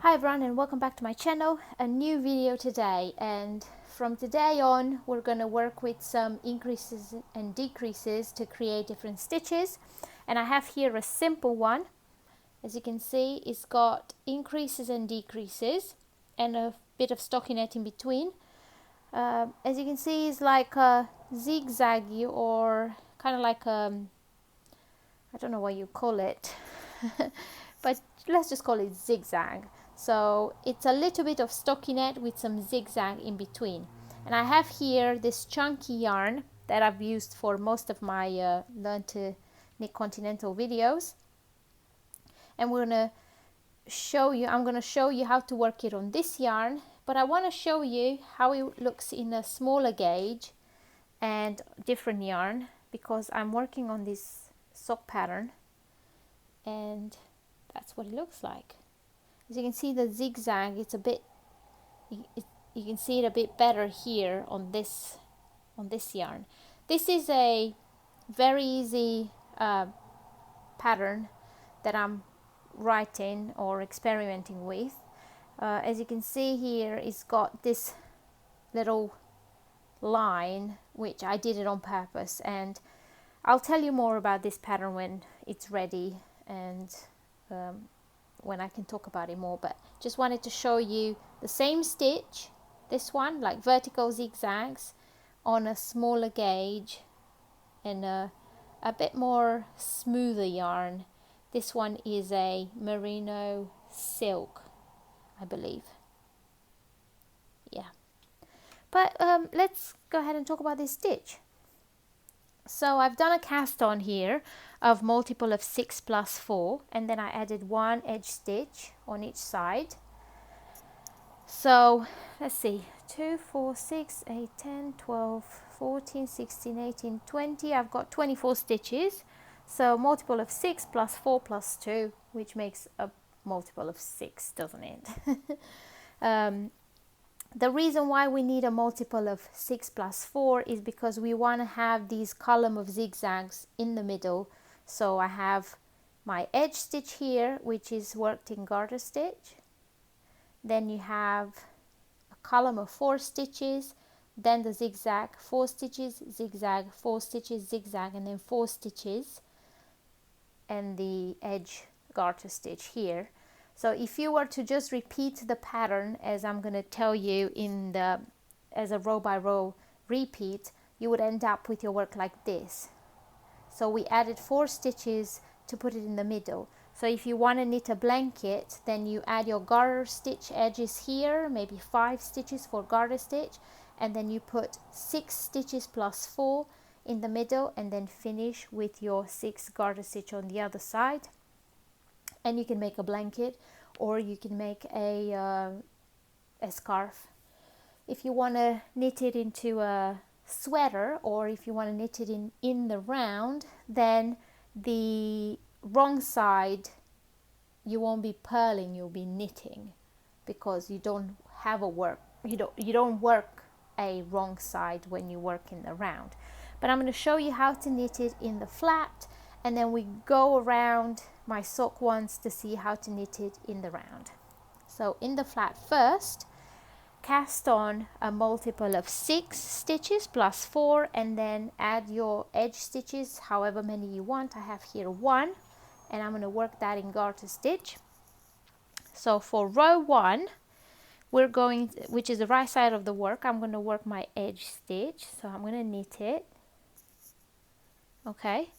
Hi everyone and welcome back to my channel. A new video today, and from today on we're going to work with some increases and decreases to create different stitches. And I have here a simple one. As you can see, it's got increases and decreases and a bit of stockinette in between. As you can see, it's like a zigzaggy, or kind of like I don't know what you call it but let's just call it zigzag. So it's a little bit of stockinette with some zigzag in between. And I have here this chunky yarn that I've used for most of my Learn to Knit Continental videos. And I'm going to show you how to work it on this yarn. But I want to show you how it looks in a smaller gauge and different yarn, because I'm working on this sock pattern. And that's what it looks like. As you can see, the zigzag, it's a bit, you can see it a bit better here on this yarn. This is a very easy pattern that I'm writing or experimenting with. As you can see here, it's got this little line, which I did it on purpose, and I'll tell you more about this pattern when it's ready and when I can talk about it more. But just wanted to show you the same stitch, this one, like vertical zigzags on a smaller gauge and a bit more smoother yarn. This one is a merino silk, I believe. Yeah, but let's go ahead and talk about this stitch. So I've done a cast on here of multiple of 6 plus 4, and then I added one edge stitch on each side. So let's see, 2, 4, 6, 8, 10, 12, 14, 16, 18, 20. I've got 24 stitches. So multiple of 6 plus 4 plus 2, which makes a multiple of 6, doesn't it? The reason why we need a multiple of 6 plus 4 is because we want to have these column of zigzags in the middle. So I have my edge stitch here, which is worked in garter stitch. Then you have a column of 4 stitches, then the zigzag, 4 stitches, zigzag, 4 stitches, zigzag, and then 4 stitches, and the edge garter stitch here. So if you were to just repeat the pattern as I'm going to tell you as a row by row repeat, you would end up with your work like this. So we added 4 stitches to put it in the middle. So if you want to knit a blanket, then you add your garter stitch edges here, maybe 5 stitches for garter stitch, and then you put 6 stitches plus 4 in the middle, and then finish with your 6 garter stitch on the other side. And you can make a blanket, or you can make a scarf. If you want to knit it into a sweater, or if you want to knit it in the round, then the wrong side you won't be purling, you'll be knitting, because you don't have you don't work a wrong side when you work in the round. But I'm going to show you how to knit it in the flat, and then we go around my sock once to see how to knit it in the round. So in the flat first, cast on a multiple of 6 stitches plus 4, and then add your edge stitches, however many you want. I have here 1, and I'm going to work that in garter stitch. So for row 1, which is the right side of the work, I'm going to work my edge stitch. So I'm going to knit it. Okay,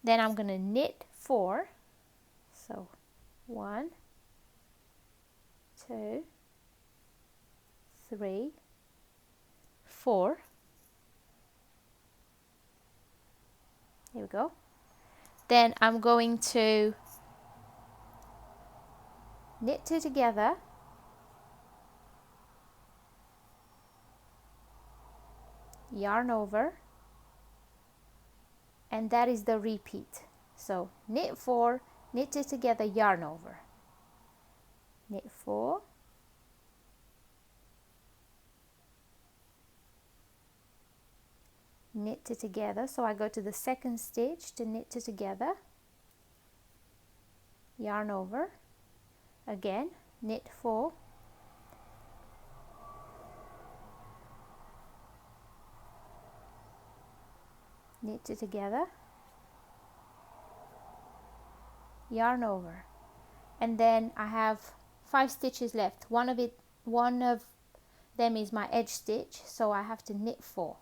then I'm going to knit 4. So 1, 2, 3, 4. Here we go. Then I'm going to knit 2 together, yarn over, and that is the repeat. So knit 4, knit 2 together, yarn over, knit 4, knit 2 together. So I go to the second stitch to knit 2 together, yarn over, again knit 4, knit it together, yarn over, and then I have 5 stitches left. One of them is my edge stitch, so I have to knit 4.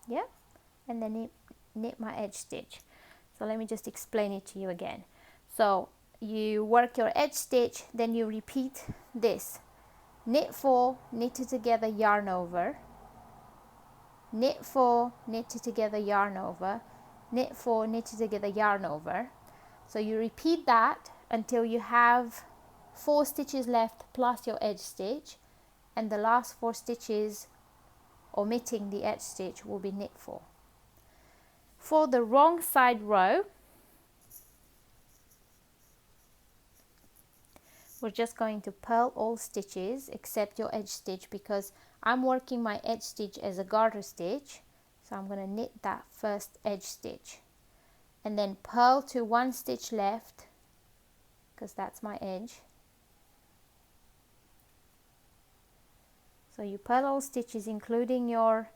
Yeah, and then knit my edge stitch. So let me just explain it to you again. So you work your edge stitch, then you repeat this: knit 4, knit it together, yarn over, knit 4, knit it together, yarn over, knit 4, knit it together, yarn over. So you repeat that until you have 4 stitches left plus your edge stitch, and the last 4 stitches, omitting the edge stitch, will be knit 4. For the wrong side row, we're just going to purl all stitches except your edge stitch, because I'm working my edge stitch as a garter stitch. So I'm going to knit that first edge stitch and then purl to 1 stitch left, because that's my edge. So you purl all stitches including your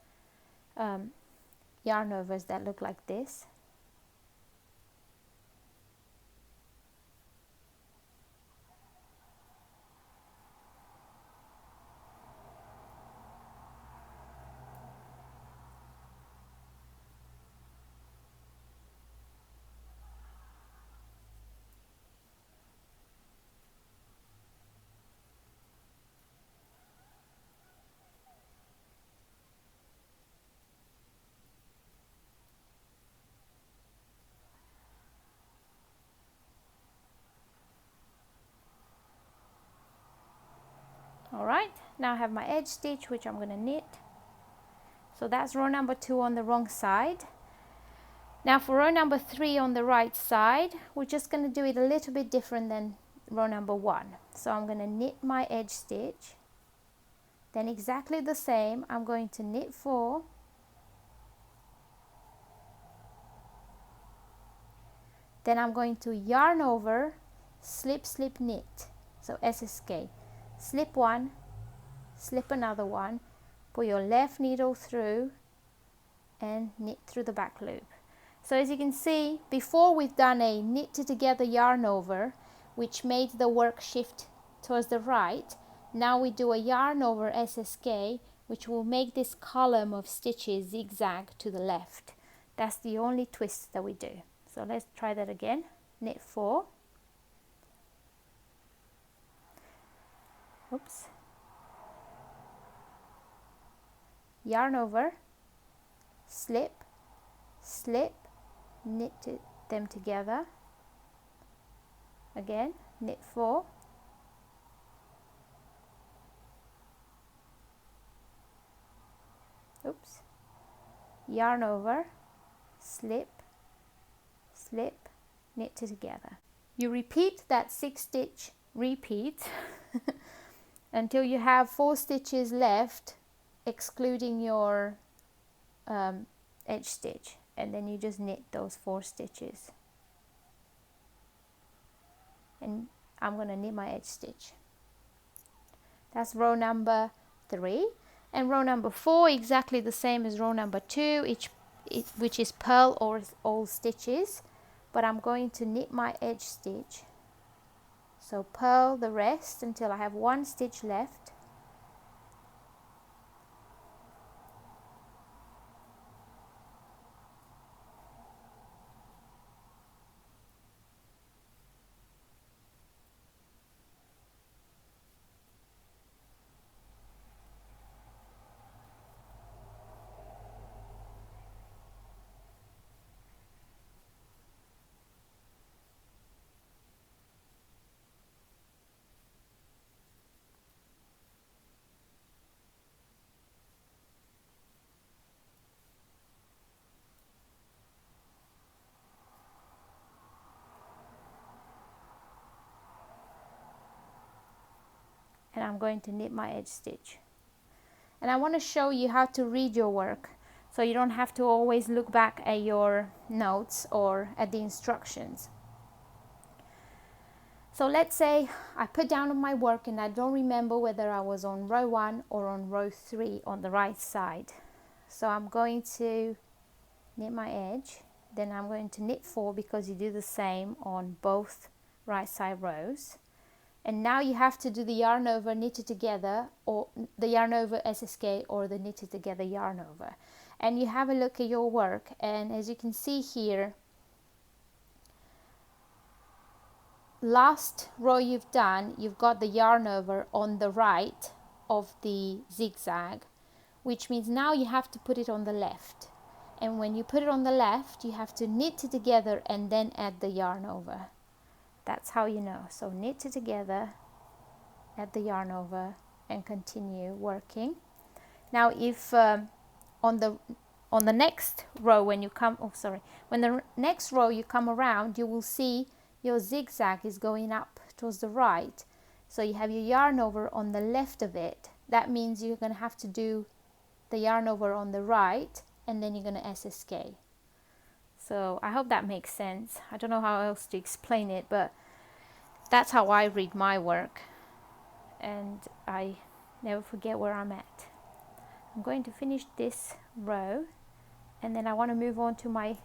yarn overs that look like this. Alright, now I have my edge stitch, which I'm going to knit. So that's row number 2 on the wrong side. Now for row number 3 on the right side, we're just going to do it a little bit different than row number 1. So I'm going to knit my edge stitch, then exactly the same, I'm going to knit 4, then I'm going to yarn over, slip, slip, knit. So SSK, slip 1, slip another one, put your left needle through and knit through the back loop. So as you can see, before we've done a knit together yarn over, which made the work shift towards the right. Now we do a yarn over SSK, which will make this column of stitches zigzag to the left. That's the only twist that we do. So let's try that again. Knit 4, oops, yarn over, slip, slip, knit them together, again knit 4, oops, yarn over, slip, slip, knit together. You repeat that 6 stitch repeat until you have 4 stitches left, excluding your edge stitch, and then you just knit those 4 stitches, and I'm going to knit my edge stitch. That's row number 3, and row number 4 exactly the same as row number 2, which is purl all stitches, but I'm going to knit my edge stitch. So purl the rest until I have 1 stitch left, and I'm going to knit my edge stitch. And I want to show you how to read your work. so you don't have to always look back at your notes or at the instructions. So let's say I put down on my work and I don't remember whether I was on row 1 or on row 3 on the right side. So I'm going to knit my edge, then I'm going to knit 4 because you do the same on both right side rows. And now you have to do the yarn over knitted together, or the yarn over SSK, or the knitted together yarn over. And you have a look at your work, and as you can see here, last row you've done, you've got the yarn over on the right of the zigzag, which means now you have to put it on the left. And when you put it on the left, you have to knit it together and then add the yarn over. That's how you know. So knit it together, add the yarn over, and continue working. Now if on the next row, when you come, when the next row you come around, you will see your zigzag is going up towards the right. So you have your yarn over on the left of it. That means you're going to have to do the yarn over on the right, and then you're going to SSK. So I hope that makes sense. I don't know how else to explain it, but that's how I read my work, and I never forget where I'm at. I'm going to finish this row, and then I want to move on to my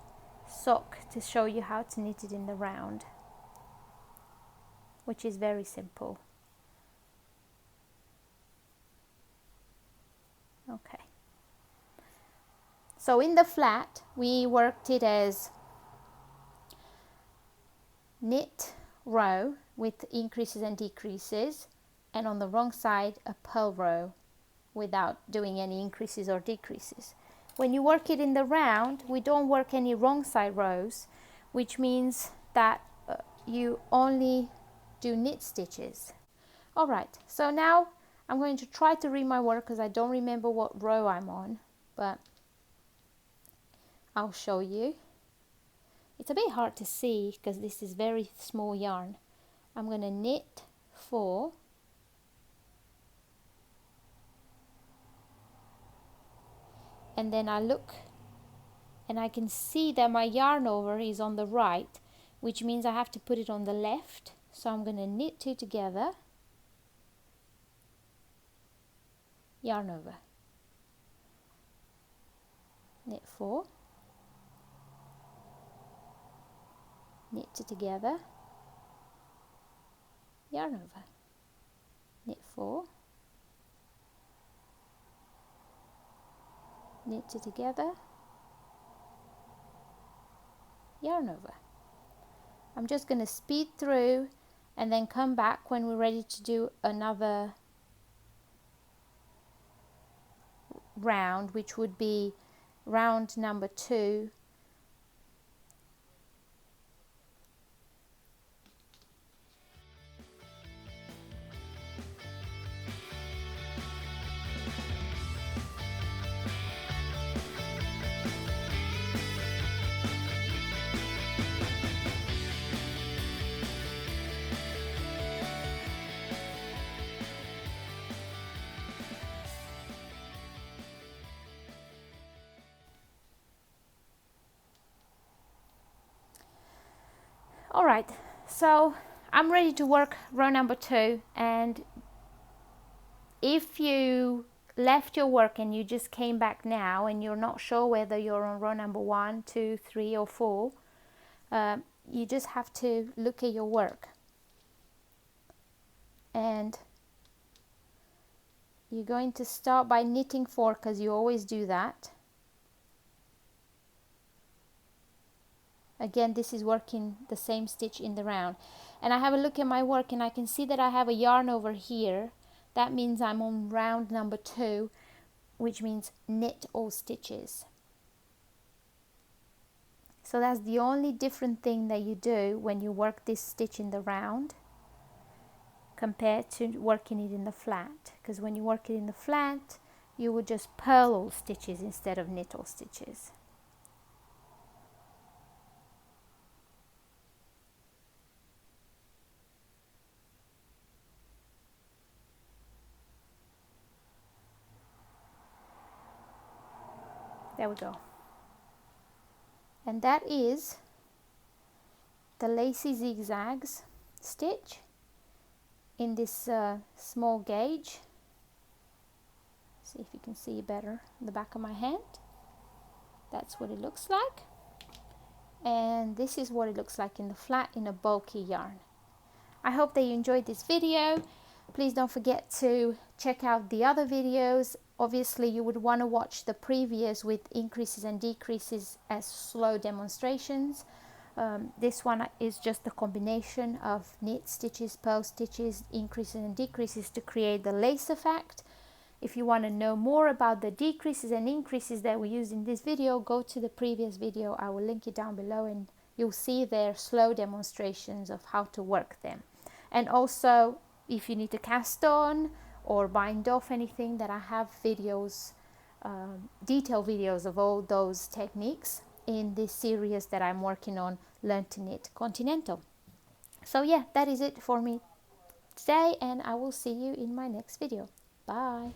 sock to show you how to knit it in the round, which is very simple. Okay. So in the flat, we worked it as knit row with increases and decreases, and on the wrong side a purl row without doing any increases or decreases. When you work it in the round, we don't work any wrong side rows, which means that you only do knit stitches. Alright, so now I'm going to try to read my work because I don't remember what row I'm on, but I'll show you. It's a bit hard to see because this is very small yarn. I'm going to knit 4, and then I look and I can see that my yarn over is on the right, which means I have to put it on the left. So I'm going to knit 2 together, yarn over, knit 4, knit 2 together, yarn over, knit 4, knit 2 together, yarn over. I'm just going to speed through and then come back when we're ready to do another round, which would be round number 2. Alright, so I'm ready to work row number 2, and if you left your work and you just came back now and you're not sure whether you're on row number 1, 2, 3 or 4, you just have to look at your work, and you're going to start by knitting 4 because you always do that. Again, this is working the same stitch in the round, and I have a look at my work and I can see that I have a yarn over here. That means I'm on round number 2, which means knit all stitches. So that's the only different thing that you do when you work this stitch in the round compared to working it in the flat, because when you work it in the flat you would just purl all stitches instead of knit all stitches. There we go. And that is the Lacy zigzags stitch in this small gauge. See if you can see better the back of my hand. That's what it looks like. And this is what it looks like in the flat in a bulky yarn. I hope that you enjoyed this video. Please don't forget to check out the other videos. Obviously you would want to watch the previous with increases and decreases as slow demonstrations. This one is just a combination of knit stitches, purl stitches, increases and decreases to create the lace effect. If you want to know more about the decreases and increases that we use in this video, go to the previous video. I will link it down below and you'll see their slow demonstrations of how to work them. And also, if you need to cast on or bind off anything, that I have videos, detailed videos of all those techniques in this series that I'm working on, Learn to Knit Continental. So yeah, that is it for me today, and I will see you in my next video. Bye.